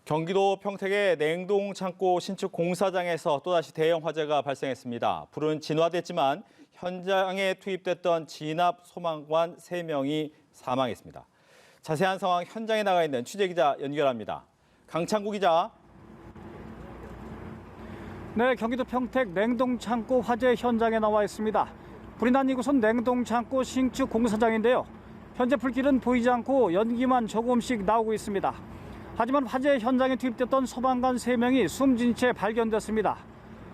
경기도 평택의 냉동창고 신축 공사장에서 또다시 대형 화재가 발생했습니다. 불은 진화됐지만 현장에 투입됐던 진압 소방관 3명이 사망했습니다. 자세한 상황 현장에 나가 있는 취재기자 연결합니다. 강창구 기자. 네, 경기도 평택 냉동창고 화재 현장에 나와 있습니다. 불이 난 이곳은 냉동창고 신축 공사장인데요. 현재 불길은 보이지 않고 연기만 조금씩 나오고 있습니다. 하지만 화재 현장에 투입됐던 소방관 3명이 숨진 채 발견됐습니다.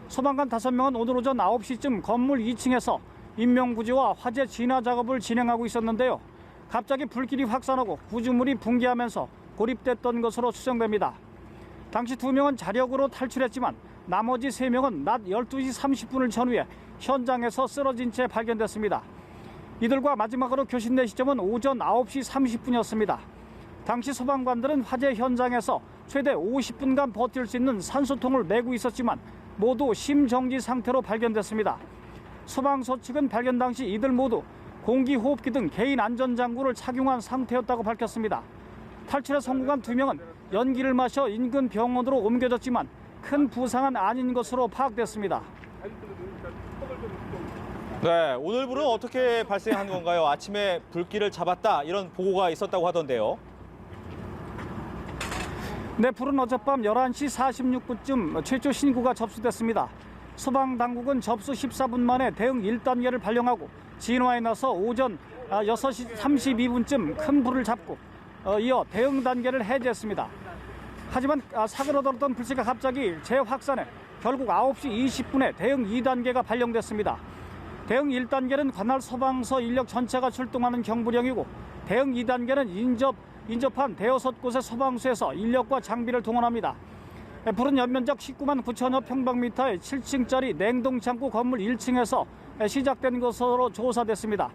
소방관 5명은 오늘 오전 9시쯤 건물 2층에서 인명구조와 화재 진화 작업을 진행하고 있었는데요. 갑자기 불길이 확산하고 구조물이 붕괴하면서 고립됐던 것으로 추정됩니다. 당시 2명은 자력으로 탈출했지만 나머지 3명은 낮 12시 30분을 전후에 현장에서 쓰러진 채 발견됐습니다. 이들과 마지막으로 교신된 시점은 오전 9시 30분이었습니다. 당시 소방관들은 화재 현장에서 최대 50분간 버틸 수 있는 산소통을 메고 있었지만 모두 심정지 상태로 발견됐습니다. 소방서 측은 발견 당시 이들 모두 공기호흡기 등 개인 안전장구를 착용한 상태였다고 밝혔습니다. 탈출에 성공한 2명은 연기를 마셔 인근 병원으로 옮겨졌지만 큰 부상은 아닌 것으로 파악됐습니다. 네, 오늘 불은 어떻게 발생한 건가요? 아침에 불길을 잡았다 이런 보고가 있었다고 하던데요. 네, 불은 어젯밤 11시 46분쯤 최초 신고가 접수됐습니다. 소방당국은 접수 14분 만에 대응 1단계를 발령하고 진화에 나서 오전 6시 32분쯤 큰 불을 잡고 이어 대응 단계를 해제했습니다. 하지만 사그러들었던 불씨가 갑자기 재확산해 결국 9시 20분에 대응 2단계가 발령됐습니다. 대응 1단계는 관할 소방서 인력 전체가 출동하는 경부령이고 대응 2단계는 인접한 대여섯 곳의 소방서에서 인력과 장비를 동원합니다. 불은 연면적 19만 9천여 평방미터의 7층짜리 냉동창고 건물 1층에서 시작된 것으로 조사됐습니다.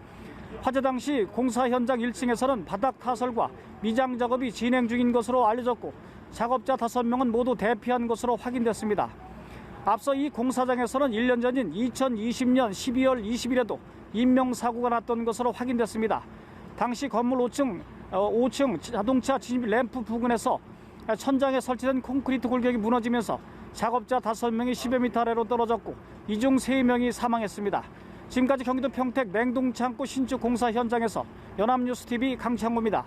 화재 당시 공사 현장 1층에서는 바닥 타설과 미장 작업이 진행 중인 것으로 알려졌고 작업자 5명은 모두 대피한 것으로 확인됐습니다. 앞서 이 공사장에서는 1년 전인 2020년 12월 20일에도 인명사고가 났던 것으로 확인됐습니다. 당시 건물 5층 자동차 진입 램프 부근에서 천장에 설치된 콘크리트 골격이 무너지면서 작업자 5명이 10여 미터 아래로 떨어졌고 이 중 3명이 사망했습니다. 지금까지 경기도 평택 냉동창고 신축 공사 현장에서 연합뉴스TV 강창구입니다.